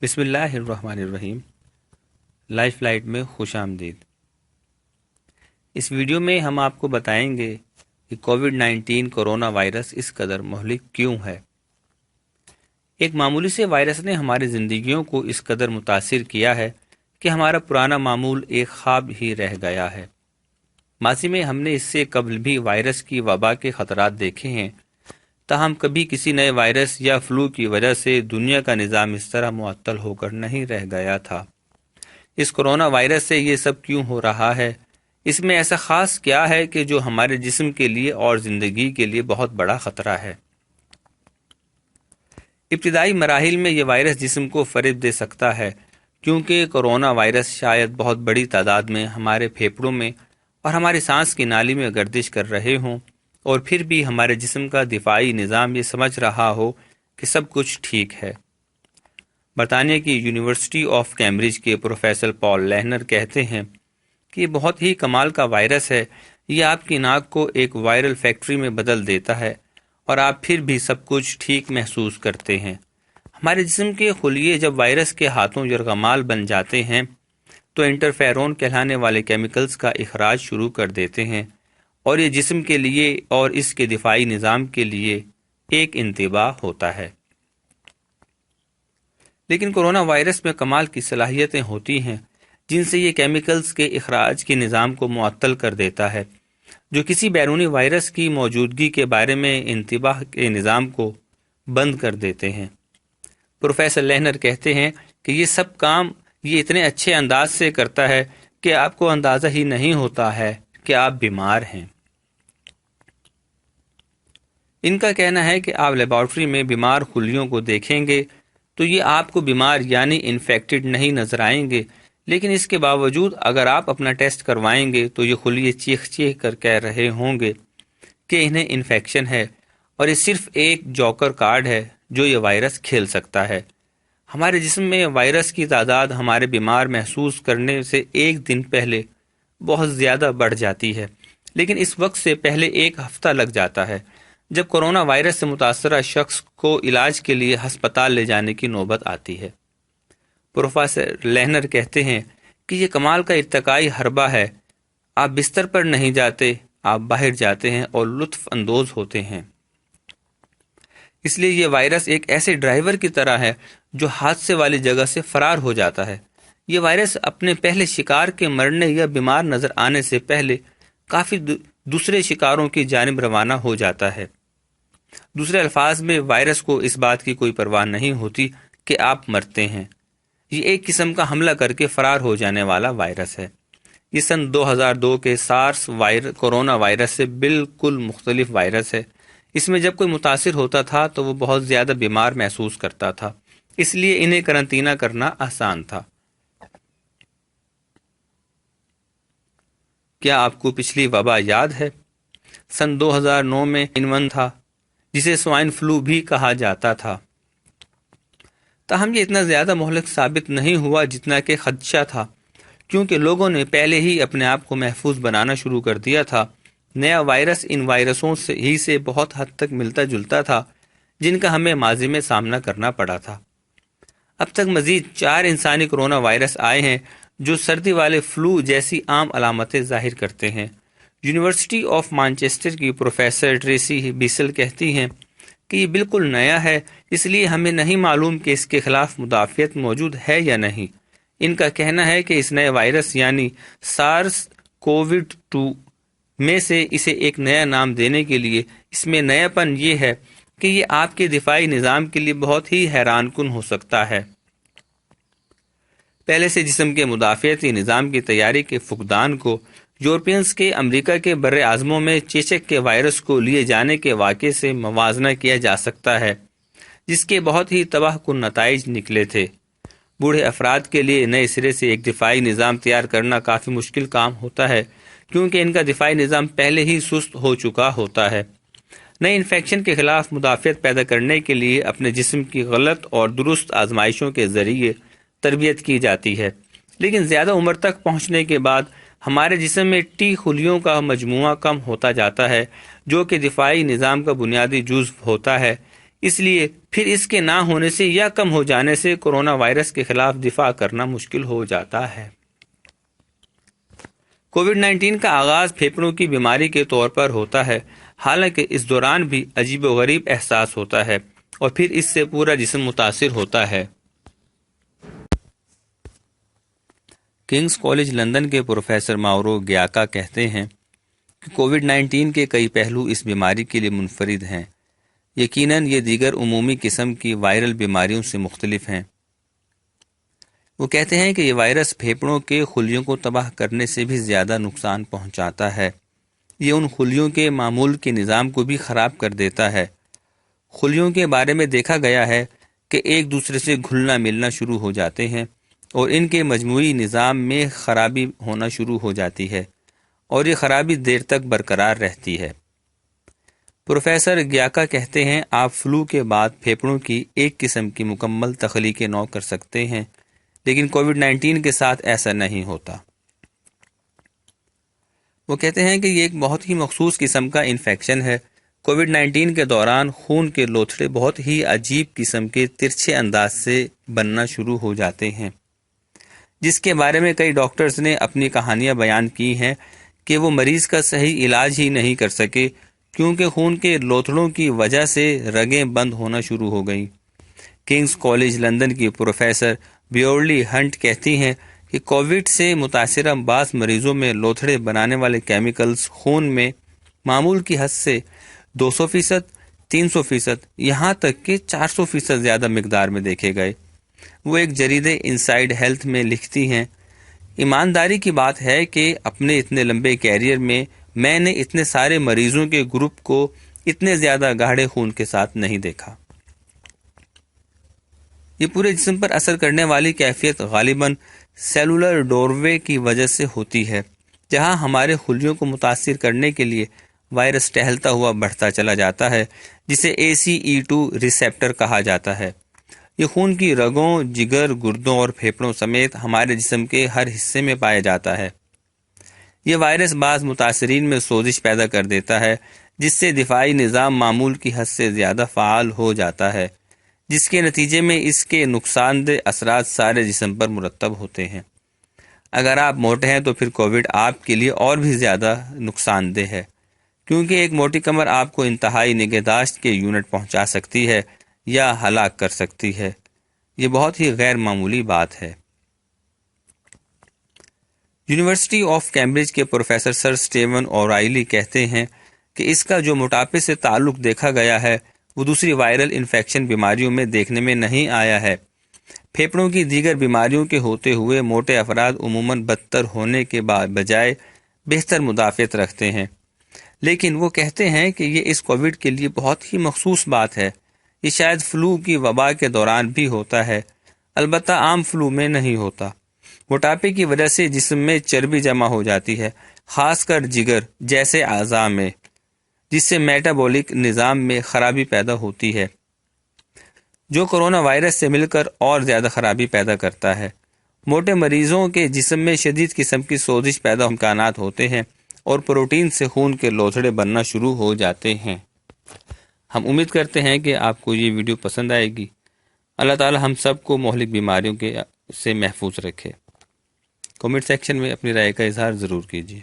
بسم اللہ الرحمن الرحیم۔ لائف فلائٹ میں خوش آمدید۔ اس ویڈیو میں ہم آپ کو بتائیں گے کہ کووڈ-19 کرونا وائرس اس قدر مہلک کیوں ہے۔ ایک معمولی سے وائرس نے ہماری زندگیوں کو اس قدر متاثر کیا ہے کہ ہمارا پرانا معمول ایک خواب ہی رہ گیا ہے۔ ماضی میں ہم نے اس سے قبل بھی وائرس کی وبا کے خطرات دیکھے ہیں، تاہم کبھی کسی نئے وائرس یا فلو کی وجہ سے دنیا کا نظام اس طرح معطل ہو کر نہیں رہ گیا تھا۔ اس کرونا وائرس سے یہ سب کیوں ہو رہا ہے؟ اس میں ایسا خاص کیا ہے کہ جو ہمارے جسم کے لیے اور زندگی کے لیے بہت بڑا خطرہ ہے؟ ابتدائی مراحل میں یہ وائرس جسم کو فریب دے سکتا ہے، کیونکہ کرونا وائرس شاید بہت بڑی تعداد میں ہمارے پھیپھڑوں میں اور ہماری سانس کی نالی میں گردش کر رہے ہوں، اور پھر بھی ہمارے جسم کا دفاعی نظام یہ سمجھ رہا ہو کہ سب کچھ ٹھیک ہے۔ برطانیہ کی یونیورسٹی آف کیمبرج کے پروفیسر پال لہنر کہتے ہیں کہ یہ بہت ہی کمال کا وائرس ہے۔ یہ آپ کی ناک کو ایک وائرل فیکٹری میں بدل دیتا ہے اور آپ پھر بھی سب کچھ ٹھیک محسوس کرتے ہیں۔ ہمارے جسم کے خلیے جب وائرس کے ہاتھوں یرغمال بن جاتے ہیں تو انٹرفیرون کہلانے والے کیمیکلز کا اخراج شروع کر دیتے ہیں، اور یہ جسم کے لیے اور اس کے دفاعی نظام کے لیے ایک انتباہ ہوتا ہے۔ لیکن کرونا وائرس میں کمال کی صلاحیتیں ہوتی ہیں جن سے یہ کیمیکلز کے اخراج کے نظام کو معطل کر دیتا ہے، جو کسی بیرونی وائرس کی موجودگی کے بارے میں انتباہ کے نظام کو بند کر دیتے ہیں۔ پروفیسر لہنر کہتے ہیں کہ یہ سب کام یہ اتنے اچھے انداز سے کرتا ہے کہ آپ کو اندازہ ہی نہیں ہوتا ہے کہ آپ بیمار ہیں۔ ان کا کہنا ہے کہ آپ لیبارٹری میں بیمار خلیوں کو دیکھیں گے تو یہ آپ کو بیمار یعنی انفیکٹڈ نہیں نظر آئیں گے، لیکن اس کے باوجود اگر آپ اپنا ٹیسٹ کروائیں گے تو یہ خلیے چیخ چیخ کر کہہ رہے ہوں گے کہ انہیں انفیکشن ہے، اور یہ صرف ایک جوکر کارڈ ہے جو یہ وائرس کھیل سکتا ہے۔ ہمارے جسم میں وائرس کی تعداد ہمارے بیمار محسوس کرنے سے ایک دن پہلے بہت زیادہ بڑھ جاتی ہے، لیکن اس وقت سے پہلے ایک ہفتہ لگ جاتا ہے جب کرونا وائرس سے متاثرہ شخص کو علاج کے لیے ہسپتال لے جانے کی نوبت آتی ہے۔ پروفیسر لہنر کہتے ہیں کہ یہ کمال کا ارتقائی حربہ ہے۔ آپ بستر پر نہیں جاتے، آپ باہر جاتے ہیں اور لطف اندوز ہوتے ہیں۔ اس لیے یہ وائرس ایک ایسے ڈرائیور کی طرح ہے جو حادثے والی جگہ سے فرار ہو جاتا ہے۔ یہ وائرس اپنے پہلے شکار کے مرنے یا بیمار نظر آنے سے پہلے کافی دوسرے شکاروں کی جانب روانہ ہو جاتا ہے۔ دوسرے الفاظ میں وائرس کو اس بات کی کوئی پرواہ نہیں ہوتی کہ آپ مرتے ہیں۔ یہ ایک قسم کا حملہ کر کے فرار ہو جانے والا وائرس ہے۔ یہ سن 2002 کے سارس کرونا وائرس سے بالکل مختلف وائرس ہے۔ اس میں جب کوئی متاثر ہوتا تھا تو وہ بہت زیادہ بیمار محسوس کرتا تھا، اس لیے انہیں قرنطینہ کرنا آسان تھا۔ کیا آپ کو پچھلی وبا یاد ہے؟ سن 2009 میں انون تھا جسے سوائن فلو بھی کہا جاتا تھا، تاہم یہ اتنا زیادہ مہلک ثابت نہیں ہوا جتنا کہ خدشہ تھا، کیونکہ لوگوں نے پہلے ہی اپنے آپ کو محفوظ بنانا شروع کر دیا تھا۔ نیا وائرس ان وائرسوں سے بہت حد تک ملتا جلتا تھا جن کا ہمیں ماضی میں سامنا کرنا پڑا تھا۔ اب تک مزید 4 انسانی کرونا وائرس آئے ہیں جو سردی والے فلو جیسی عام علامتیں ظاہر کرتے ہیں۔ یونیورسٹی آف مانچسٹر کی پروفیسر ٹریسی بیسل کہتی ہیں کہ یہ بالکل نیا ہے، اس لیے ہمیں نہیں معلوم کہ اس کے خلاف مدافعت موجود ہے یا نہیں۔ ان کا کہنا ہے کہ اس نئے وائرس یعنی سارس کووڈ-2 میں سے اسے ایک نیا نام دینے کے لیے اس میں نیا پن یہ ہے کہ یہ آپ کے دفاعی نظام کے لیے بہت ہی حیران کن ہو سکتا ہے۔ پہلے سے جسم کے مدافعتی نظام کی تیاری کے فقدان کو یورپینز کے امریکہ کے بر اعظموں میں چیچک کے وائرس کو لیے جانے کے واقعے سے موازنہ کیا جا سکتا ہے، جس کے بہت ہی تباہ کن نتائج نکلے تھے۔ بوڑھے افراد کے لیے نئے سرے سے ایک دفاعی نظام تیار کرنا کافی مشکل کام ہوتا ہے، کیونکہ ان کا دفاعی نظام پہلے ہی سست ہو چکا ہوتا ہے۔ نئے انفیکشن کے خلاف مدافعت پیدا کرنے کے لیے اپنے جسم کی غلط اور درست آزمائشوں کے ذریعے تربیت کی جاتی ہے، لیکن زیادہ عمر تک پہنچنے کے بعد ہمارے جسم میں ٹی خلیوں کا مجموعہ کم ہوتا جاتا ہے، جو کہ دفاعی نظام کا بنیادی جزو ہوتا ہے۔ اس لیے پھر اس کے نہ ہونے سے یا کم ہو جانے سے کورونا وائرس کے خلاف دفاع کرنا مشکل ہو جاتا ہے۔ کووڈ 19 کا آغاز پھیپھڑوں کی بیماری کے طور پر ہوتا ہے، حالانکہ اس دوران بھی عجیب و غریب احساس ہوتا ہے اور پھر اس سے پورا جسم متاثر ہوتا ہے۔ کنگز کالج لندن کے پروفیسر ماورو گیاکا کہتے ہیں کہ کووڈ 19 کے کئی پہلو اس بیماری کے لیے منفرد ہیں۔ یقیناً یہ دیگر عمومی قسم کی وائرل بیماریوں سے مختلف ہیں۔ وہ کہتے ہیں کہ یہ وائرس پھیپھڑوں کے خلیوں کو تباہ کرنے سے بھی زیادہ نقصان پہنچاتا ہے۔ یہ ان خلیوں کے معمول کے نظام کو بھی خراب کر دیتا ہے۔ خلیوں کے بارے میں دیکھا گیا ہے کہ ایک دوسرے سے گھلنا ملنا شروع ہو جاتے ہیں اور ان کے مجموعی نظام میں خرابی ہونا شروع ہو جاتی ہے، اور یہ خرابی دیر تک برقرار رہتی ہے۔ پروفیسر گیاکا کہتے ہیں آپ فلو کے بعد پھیپھڑوں کی ایک قسم کی مکمل تخلیق نو کر سکتے ہیں، لیکن کووڈ 19 کے ساتھ ایسا نہیں ہوتا۔ وہ کہتے ہیں کہ یہ ایک بہت ہی مخصوص قسم کا انفیکشن ہے۔ کووڈ 19 کے دوران خون کے لوتھڑے بہت ہی عجیب قسم کے ترچھے انداز سے بننا شروع ہو جاتے ہیں، جس کے بارے میں کئی ڈاکٹرز نے اپنی کہانیاں بیان کی ہیں کہ وہ مریض کا صحیح علاج ہی نہیں کر سکے کیونکہ خون کے لوتھڑوں کی وجہ سے رگیں بند ہونا شروع ہو گئیں۔ کنگز کالج لندن کی پروفیسر بیورلی ہنٹ کہتی ہیں کہ کووڈ سے متاثرہ بعض مریضوں میں لوتھڑے بنانے والے کیمیکلز خون میں معمول کی حد سے 200%، 300%، یہاں تک کہ 400% زیادہ مقدار میں دیکھے گئے۔ وہ ایک جریدے انسائیڈ ہیلتھ میں لکھتی ہیں، ایمانداری کی بات ہے کہ اپنے اتنے لمبے کیریئر میں نے اتنے سارے مریضوں کے گروپ کو اتنے زیادہ گاڑھے خون کے ساتھ نہیں دیکھا۔ یہ پورے جسم پر اثر کرنے والی کیفیت غالباً سیلولر ڈوروے کی وجہ سے ہوتی ہے، جہاں ہمارے خلیوں کو متاثر کرنے کے لیے وائرس ٹہلتا ہوا بڑھتا چلا جاتا ہے، جسے ACE2 ریسیپٹر کہا جاتا ہے۔ یہ خون کی رگوں، جگر، گردوں اور پھیپھڑوں سمیت ہمارے جسم کے ہر حصے میں پایا جاتا ہے۔ یہ وائرس بعض متاثرین میں سوزش پیدا کر دیتا ہے، جس سے دفاعی نظام معمول کی حد سے زیادہ فعال ہو جاتا ہے، جس کے نتیجے میں اس کے نقصان دہ اثرات سارے جسم پر مرتب ہوتے ہیں۔ اگر آپ موٹے ہیں تو پھر کووڈ آپ کے لیے اور بھی زیادہ نقصان دہ ہے، کیونکہ ایک موٹی کمر آپ کو انتہائی نگہداشت کے یونٹ پہنچا سکتی ہے یا ہلاک کر سکتی ہے۔ یہ بہت ہی غیر معمولی بات ہے۔ یونیورسٹی آف کیمبرج کے پروفیسر سر اسٹیون اورائلی کہتے ہیں کہ اس کا جو موٹاپے سے تعلق دیکھا گیا ہے وہ دوسری وائرل انفیکشن بیماریوں میں دیکھنے میں نہیں آیا ہے۔ پھیپھڑوں کی دیگر بیماریوں کے ہوتے ہوئے موٹے افراد عموماً بدتر ہونے کے بجائے بہتر مدافعت رکھتے ہیں، لیکن وہ کہتے ہیں کہ یہ اس کووڈ کے لیے بہت ہی مخصوص بات ہے۔ یہ شاید فلو کی وبا کے دوران بھی ہوتا ہے، البتہ عام فلو میں نہیں ہوتا۔ موٹاپے کی وجہ سے جسم میں چربی جمع ہو جاتی ہے، خاص کر جگر جیسے اعضاء میں، جس سے میٹابولک نظام میں خرابی پیدا ہوتی ہے، جو کورونا وائرس سے مل کر اور زیادہ خرابی پیدا کرتا ہے۔ موٹے مریضوں کے جسم میں شدید قسم کی سوزش پیدا امکانات ہوتے ہیں اور پروٹین سے خون کے لوتھڑے بننا شروع ہو جاتے ہیں۔ ہم امید کرتے ہیں کہ آپ کو یہ ویڈیو پسند آئے گی۔ اللہ تعالی ہم سب کو مہلک بیماریوں سے محفوظ رکھے۔ کمنٹ سیکشن میں اپنی رائے کا اظہار ضرور کیجیے۔